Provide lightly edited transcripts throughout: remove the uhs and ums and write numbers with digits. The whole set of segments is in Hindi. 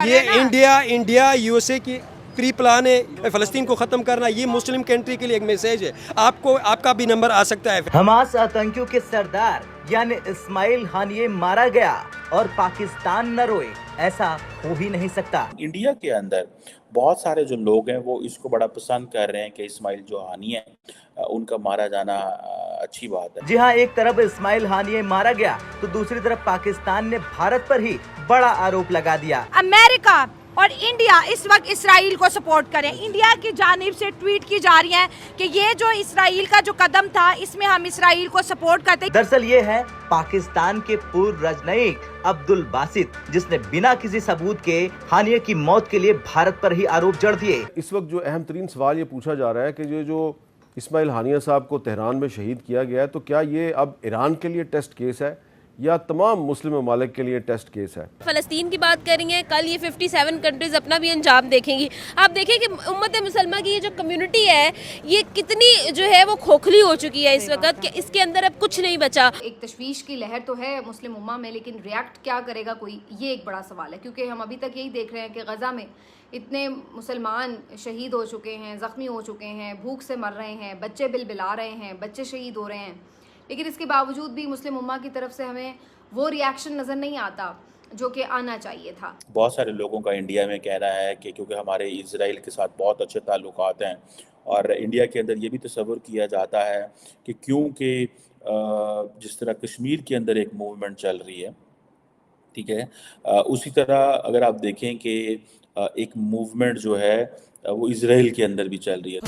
ये इंडिया यूएसए की प्री प्लान है फ़लस्तीन को ख़त्म करना। ये मुस्लिम कंट्री के लिए एक मैसेज है। आपका भी नंबर आ सकता है। हमास आतंकियों के सरदार यानी इस्माइल हानिये मारा गया और पाकिस्तान न रोए, ऐसा हो ही नहीं सकता। इंडिया के अंदर बहुत सारे जो लोग हैं वो इसको बड़ा पसंद कर रहे हैं कि इस्माइल जो हानिये उनका मारा जाना अच्छी बात है। जी हाँ, एक तरफ इस्माइल हानिये मारा गया तो दूसरी तरफ पाकिस्तान ने भारत पर ही बड़ा आरोप लगा दिया। अमेरिका और इंडिया इस वक्त इसराइल को सपोर्ट करें। इंडिया की जानिब से ट्वीट की जा रही है कि ये जो इसराइल का जो कदम था इसमें हम इसराइल को सपोर्ट करते हैं। दरअसल ये है पाकिस्तान के पूर्व राजनयिक अब्दुल बासित, जिसने बिना किसी सबूत के हानिये की मौत के लिए भारत पर ही आरोप जड़ दिए। इस वक्त जो अहम तरीन सवाल ये पूछा जा रहा है कि जो इस्माइल हानिया साहब को तेहरान में शहीद किया गया है, तो क्या ये अब ईरान के लिए टेस्ट केस है या तमाम मुस्लिम ममालिक के लिए टेस्ट केस है? फ़लस्तीन की बात करेंगे, कल ये 57 कंट्रीज अपना भी अंजाम देखेंगी। आप देखें कि उम्मत मुसलमान की ये जो कम्युनिटी है ये कितनी जो है वो खोखली हो चुकी है इस वक्त कि इसके अंदर अब कुछ नहीं बचा। एक तशवीश की लहर तो है मुस्लिम उम्मा में, लेकिन रिएक्ट क्या करेगा कोई, ये एक बड़ा सवाल है। क्योंकि हम अभी तक यही देख रहे हैं कि गज़ा में इतने मुसलमान शहीद हो चुके हैं, ज़ख्मी हो चुके हैं, भूख से मर रहे हैं, बच्चे बिलबिला रहे हैं, बच्चे शहीद हो रहे हैं, लेकिन इसके बावजूद भी मुस्लिम उम्मा की तरफ से हमें वो रिएक्शन नज़र नहीं आता जो कि आना चाहिए था। बहुत सारे लोगों का इंडिया में कहना है कि क्योंकि हमारे इजराइल के साथ बहुत अच्छे ताल्लुकात हैं और इंडिया के अंदर ये भी तस्वुर किया जाता है कि क्योंकि जिस तरह कश्मीर के अंदर एक मूवमेंट चल रही है, ठीक है, उसी तरह अगर आप देखें कि एक मूवमेंट जो है वो इजराइल के अंदर भी चल रही है।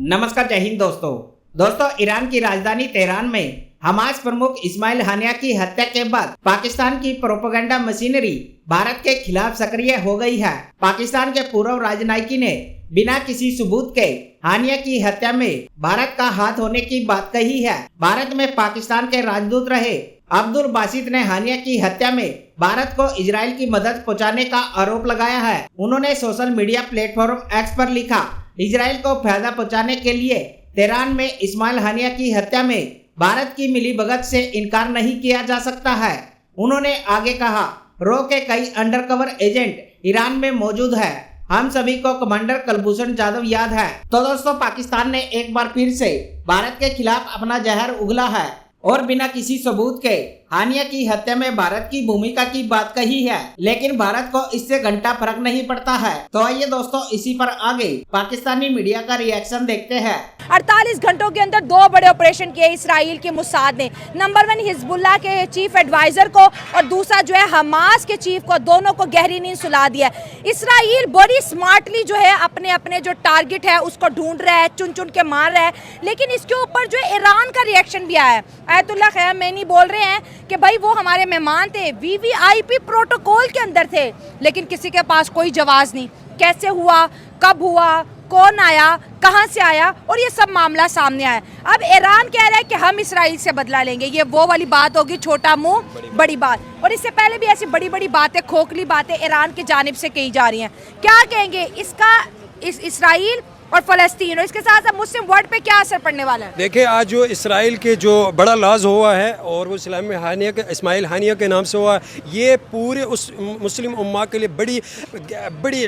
नमस्कार, जय हिंद दोस्तों, ईरान की राजधानी तेहरान में हमास प्रमुख इस्माइल हानिया की हत्या के बाद पाकिस्तान की प्रोपेगेंडा मशीनरी भारत के खिलाफ सक्रिय हो गई है। पाकिस्तान के पूर्व राजनयिक ने बिना किसी सबूत के हानिया की हत्या में भारत का हाथ होने की बात कही है। भारत में पाकिस्तान के राजदूत रहे अब्दुल बासित ने हानिया की हत्या में भारत को इजराइल की मदद पहुंचाने का आरोप लगाया है। उन्होंने सोशल मीडिया प्लेटफॉर्म एक्स पर लिखा, इजराइल को फायदा पहुंचाने के लिए तेहरान में इस्माइल हानिया की हत्या में भारत की मिलीभगत से इनकार नहीं किया जा सकता है। उन्होंने आगे कहा, रो के कई अंडरकवर एजेंट ईरान में मौजूद है। हम सभी को कमांडर कुलभूषण जाधव याद है। तो दोस्तों, पाकिस्तान ने एक बार फिर से भारत के खिलाफ अपना जहर उगला है और बिना किसी सबूत के हानिया की हत्या में भारत की भूमिका की बात कही है, लेकिन भारत को इससे घंटा फर्क नहीं पड़ता है। तो आइए दोस्तों, इसी पर आगे पाकिस्तानी मीडिया का रिएक्शन देखते हैं। 48 घंटों के अंदर 2 बड़े ऑपरेशन किए इसराइल के मुसाद ने। नंबर 1 हिजबुल्लाह के चीफ एडवाइजर को और दूसरा जो है हमास के चीफ को, दोनों को गहरी नींद सुला दिया। इसराइल बड़ी स्मार्टली जो है अपने जो टारगेट है उसको ढूंढ रहा है, चुन चुन के मार रहा है, लेकिन इसके ऊपर जो है ईरान का रिएक्शन भी आया है। आयतुल्लाह खamenei बोल रहे हैं कि भाई वो हमारे मेहमान थे, वीवीआईपी प्रोटोकॉल के अंदर थे, लेकिन किसी के पास कोई जवाब नहीं। कैसे हुआ, कब हुआ, कौन आया, कहां से आया, और ये सब मामला सामने आया। अब ईरान कह रहा है कि हम इसराइल से बदला लेंगे। ये वो वाली बात होगी, छोटा मुंह बड़ी बात। और इससे पहले भी ऐसी बड़ी बड़ी बातें, खोखली बातें ईरान की जानिब से कही जा रही हैं। क्या कहेंगे इसका, इसराइल और फ़लस्तीन और इसके साथ साथ मुस्लिम वर्ल्ड पे क्या असर पड़ने वाला है? देखिए, आज जो इसराइल के जो बड़ा लॉज हुआ है और वो इस्माइल हानिया के नाम से हुआ, ये पूरे उस मुस्लिम उम्मा के लिए बड़ी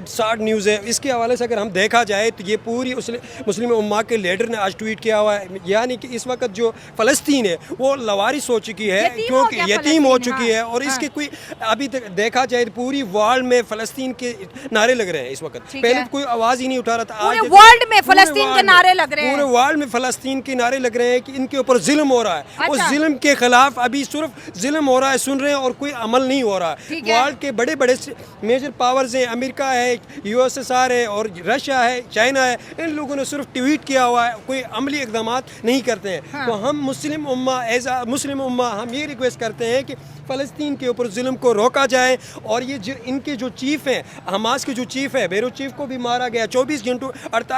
सैड न्यूज़ है। इसके हवाले से अगर हम देखा जाए तो ये पूरी उस मुस्लिम उम्मा के लीडर ने आज ट्वीट किया हुआ है, यानी कि इस वक्त जो फ़लस्तीन है वो लवारिस हो चुकी है, क्योंकि यतीम हो चुकी है। और इसके कोई अभी तक देखा जाए तो पूरी वर्ल्ड में फ़लस्तीन के नारे लग रहे हैं इस वक्त। पहले कोई आवाज़ ही नहीं उठा रहा था। आज वर्ल्ड में फ़लस्तीन के नारे लग रहे हैं, पूरे वर्ल्ड में फ़लस्तीन के नारे लग रहे हैं कि इनके ऊपर जुल्म हो रहा है। अच्छा। उस जुल्म के खिलाफ अभी सिर्फ जुल्म हो रहा है, सुन रहे हैं, और कोई अमल नहीं हो रहा है। वर्ल्ड के बड़े बड़े मेजर पावर्स हैं, अमेरिका है, यूएसएसआर है और रशिया है, चाइना है, इन लोगों ने सिर्फ ट्वीट किया हुआ है, कोई अमली इक़दाम नहीं करते हैं। हाँ। तो हम मुस्लिम उम्मा हम ये रिक्वेस्ट करते हैं कि फ़लस्तीन के ऊपर जुल्म को रोका जाए। और ये इनके जो चीफ हैं, हमास के जो चीफ है, बेरूत चीफ को भी मारा गया 24 घंटों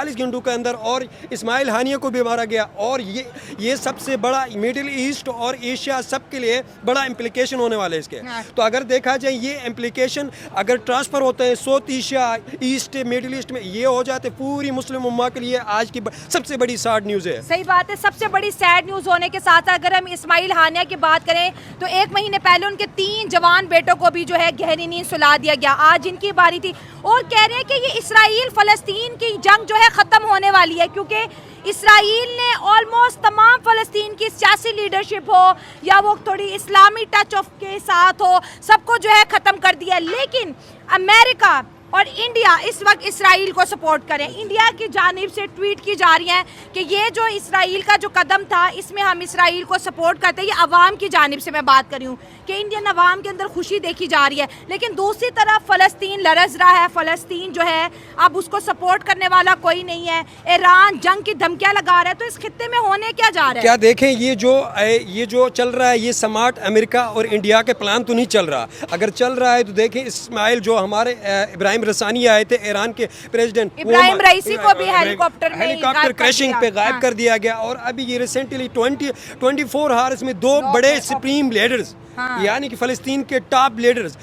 48 घंटों के अंदर, और इस्माइल हानिया को भी मारा गया। और ये सबसे बड़ा मिडिल ईस्ट और एशिया सब के लिए बड़ा इम्प्लीकेशन होने वाले इसके। तो अगर देखा जाए ये इम्प्लीकेशन अगर ट्रांसफ़र होते हैं south Asia, east, middle east में, ये हो जाते पूरी मुस्लिम उम्मा के लिए आज की सबसे बड़ी सैड न्यूज़ है। सही बात है, सबसे बड़ी सैड न्यूज़ होने के साथ अगर हम इस्माइल हानिया की बात करें तो 1 महीने पहले उनके 3 जवान बेटों को भी जो है गहरी नींद सुला दिया गया। आज इनकी बारी थी और कह रहे हैं कि ये इसराइल फ़लस्तीन की जंग जो है ख़त्म होने वाली है, क्योंकि इसराइल ने ऑलमोस्ट तमाम फ़लस्तीन की सियासी लीडरशिप हो या वो थोड़ी इस्लामी टच ऑफ के साथ हो, सबको जो है ख़त्म कर दिया। लेकिन अमेरिका और इंडिया इस वक्त इसराइल को सपोर्ट करें। इंडिया की जानिब से ट्वीट की जा रही है कि ये जो इसराइल का जो कदम था इसमें हम इसराइल को सपोर्ट करते हैं। ये अवाम की जानिब से मैं बात कर रही हूँ कि इंडियन अवाम के अंदर खुशी देखी जा रही है। लेकिन दूसरी तरफ फ़लस्तीन लरज़ रहा है, फ़लस्तीन जो है अब उसको सपोर्ट करने वाला कोई नहीं है। ईरान जंग की धमकियाँ लगा रहा है। तो इस खित्ते में होने क्या जा रहा है? क्या देखें, ये जो चल रहा है ये स्मार्ट अमेरिका और इंडिया के प्लान तो नहीं चल रहा। अगर चल रहा है तो देखें इस्माइल जो हमारे इब्राहिम रसानी आए थे ईरान के प्रेसिडेंट, इब्राहिम रईसी को भी हेलीकॉप्टर क्रैशिंग पे गायब कर दिया गया। और अभी ये रिसेंटली 24 आवर्स में 2 बड़े सुप्रीम लीडर्स, यानी कि फ़लस्तीन के टॉप लीडर्स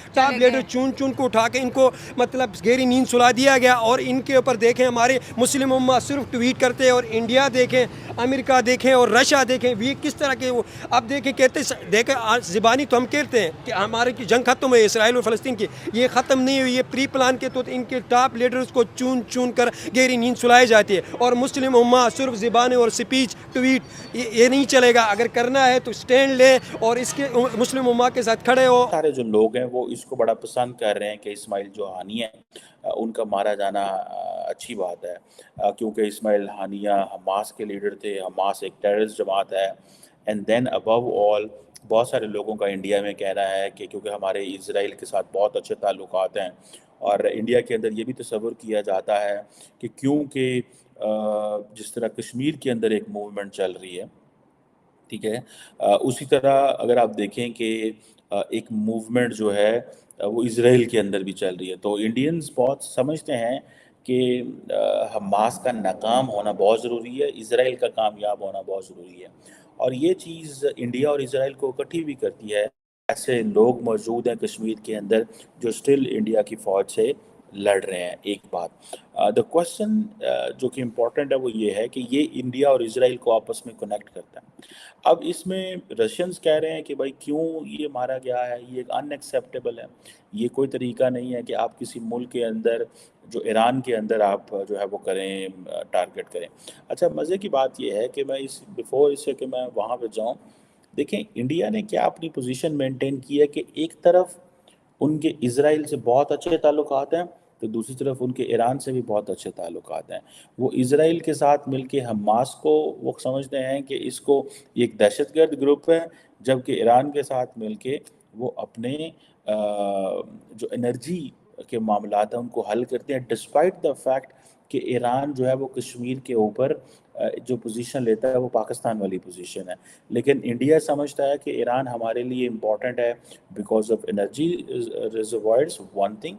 चुन को उठा के इनको मतलब गहरी नींद सुला दिया गया। और इनके ऊपर देखें हमारे मुस्लिम उम्मा सिर्फ ट्वीट करते हैं, और इंडिया देखें, अमेरिका देखें और रशिया देखें, वे किस तरह के वो अब देखें ज़बानी तो हम कहते हैं कि हमारे की जंग खत्म हुई इसराइल और फ़लस्तीन की, ये ख़त्म नहीं हुई, ये प्री प्लान के तो इनके टॉप लीडर्स को चुन कर गहरी नींद सुलाई जाती है। और मुस्लिम उम्मा सिर्फ ज़बानी और स्पीच ट्वीट ये नहीं चलेगा। अगर करना है तो स्टैंड ले और इसके मुस्लिम उम्मा के साथ खड़े हो। सारे जो लोग हैं वो इसको बड़ा पसंद कर रहे हैं कि इस्माइल जो हानिया है उनका मारा जाना अच्छी बात है, क्योंकि इस्माइल हानिया हमास के लीडर थे। हमास एक टेररिस्ट जमात है। एंड देन अबव ऑल बहुत सारे लोगों का इंडिया में कहना है कि क्योंकि हमारे इजराइल के साथ बहुत अच्छे ताल्लुकात हैं, और इंडिया के अंदर ये भी तसव्वुर किया जाता है कि क्योंकि जिस तरह कश्मीर के अंदर एक मूवमेंट चल रही है, ठीक है, उसी तरह अगर आप देखें कि एक मूवमेंट जो है वो इजराइल के अंदर भी चल रही है। तो इंडियंस बहुत समझते हैं कि हमास का नाकाम होना बहुत ज़रूरी है, इजराइल का कामयाब होना बहुत ज़रूरी है। और ये चीज़ इंडिया और इजराइल को इकट्ठी भी करती है। ऐसे लोग मौजूद हैं कश्मीर के अंदर जो स्टिल इंडिया की फ़ौज से लड़ रहे हैं। एक बात, द क्वेश्चन जो कि इम्पोर्टेंट है वो ये है कि ये इंडिया और इजराइल को आपस में कनेक्ट करता है। अब इसमें रशियंस कह रहे हैं कि भाई क्यों ये मारा गया है, ये अनएक्सेप्टेबल है, ये कोई तरीका नहीं है कि आप किसी मुल्क के अंदर जो ईरान के अंदर आप जो है वो करें, टारगेट करें। अच्छा, मज़े की बात ये है कि मैं बिफोर इससे कि मैं वहाँ पर जाऊँ, देखें इंडिया ने क्या अपनी पोजीशन मेंटेन की है कि एक तरफ उनके इजराइल से बहुत अच्छे ताल्लुकात हैं तो दूसरी तरफ उनके ईरान से भी बहुत अच्छे ताल्लुकात हैं। वो इजराइल के साथ मिलके हमास को वो समझते हैं कि इसको एक दहशतगर्द ग्रुप है, जबकि ईरान के साथ मिलके वो अपने जो एनर्जी के मामलात हैं उनको हल करते हैं, डिस्पाइट द फैक्ट कि ईरान जो है वो कश्मीर के ऊपर जो पोजीशन लेता है वो पाकिस्तान वाली पोजीशन है। लेकिन इंडिया समझता है कि ईरान हमारे लिए इम्पॉर्टेंट है because of energy reservoirs one thing,